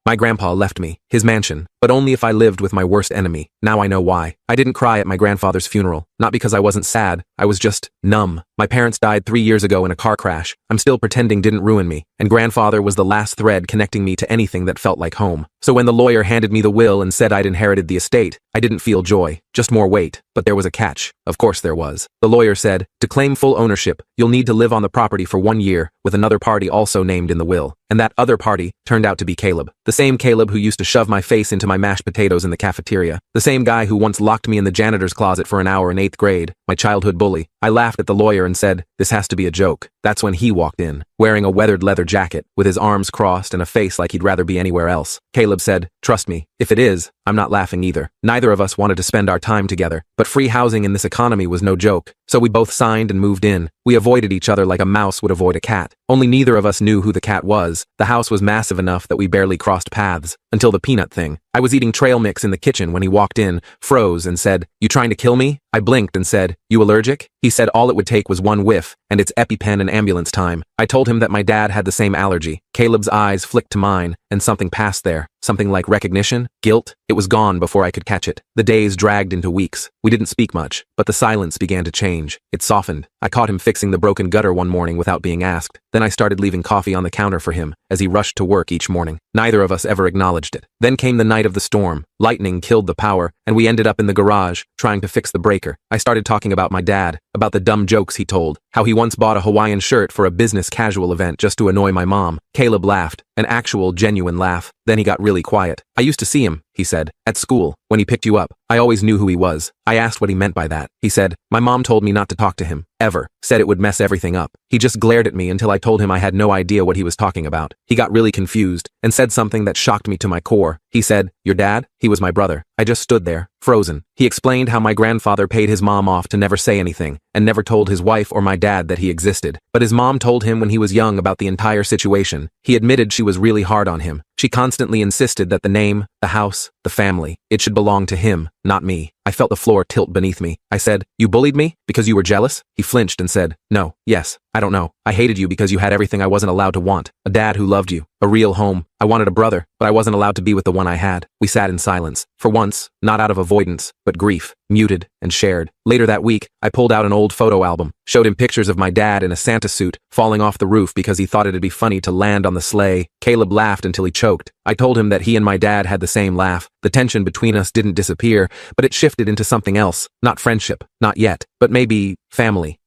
My grandpa left me, his mansion, but only if I lived with my worst enemy. Now I know why. I didn't cry at my grandfather's funeral, not because I wasn't sad, I was just numb. My parents died 3 years ago in a car crash. I'm still pretending didn't ruin me, and grandfather was the last thread connecting me to anything that felt like home. So when the lawyer handed me the will and said I'd inherited the estate, I didn't feel joy, just more weight. But there was a catch. Of course there was. The lawyer said, to claim full ownership, you'll need to live on the property for 1 year, with another party also named in the will. And that other party turned out to be Caleb. The same Caleb who used to shove my face into my mashed potatoes in the cafeteria. The same guy who once locked me in the janitor's closet for an hour in 8th grade, my childhood bully. I laughed at the lawyer and said, this has to be a joke. That's when he walked in, wearing a weathered leather jacket, with his arms crossed and a face like he'd rather be anywhere else. Caleb said, trust me, if it is, I'm not laughing either. Neither of us wanted to spend our time together, but free housing in this economy was no joke. So we both signed and moved in. We avoided each other like a mouse would avoid a cat. Only neither of us knew who the cat was. The house was massive enough that we barely crossed paths, until the peanut thing. I was eating trail mix in the kitchen when he walked in, froze, and said, you trying to kill me? I blinked and said, you allergic? He said all it would take was one whiff, and it's EpiPen and ambulance time. I told him that my dad had the same allergy. Caleb's eyes flicked to mine, and something passed there. Something like recognition? Guilt? It was gone before I could catch it. The days dragged into weeks. We didn't speak much, but the silence began to change. It softened. I caught him fixing the broken gutter one morning without being asked. Then I started leaving coffee on the counter for him, as he rushed to work each morning. Neither of us ever acknowledged it. Then came the night of the storm. Lightning killed the power, and we ended up in the garage, trying to fix the breaker. I started talking about my dad, about the dumb jokes he told, how he once bought a Hawaiian shirt for a business casual event just to annoy my mom. Caleb laughed, an actual, genuine laugh. Then he got really quiet. I used to see him, he said, at school, when he picked you up. I always knew who he was. I asked what he meant by that. He said, my mom told me not to talk to him, ever, said it would mess everything up. He just glared at me until I told him I had no idea what he was talking about. He got really confused, and said something that shocked me to my core. He said, your dad? He was my brother. I just stood there, frozen. He explained how my grandfather paid his mom off to never say anything, and never told his wife or my dad that he existed. But his mom told him when he was young about the entire situation. He admitted she was really hard on him. She constantly insisted that the name, the house, the family, it should belong to him, not me. I felt the floor tilt beneath me. I said, you bullied me? Because you were jealous? He flinched and said, no, yes, I don't know. I hated you because you had everything I wasn't allowed to want. A dad who loved you. A real home. I wanted a brother, but I wasn't allowed to be with the one I had. We sat in silence. For once, not out of avoidance, but grief. Muted and shared. Later that week, I pulled out an old photo album, showed him pictures of my dad in a Santa suit, falling off the roof because he thought it'd be funny to land on the sleigh. Caleb laughed until he choked. I told him that he and my dad had the same laugh. The tension between us didn't disappear, but it shifted into something else. Not friendship. Not yet. But maybe family.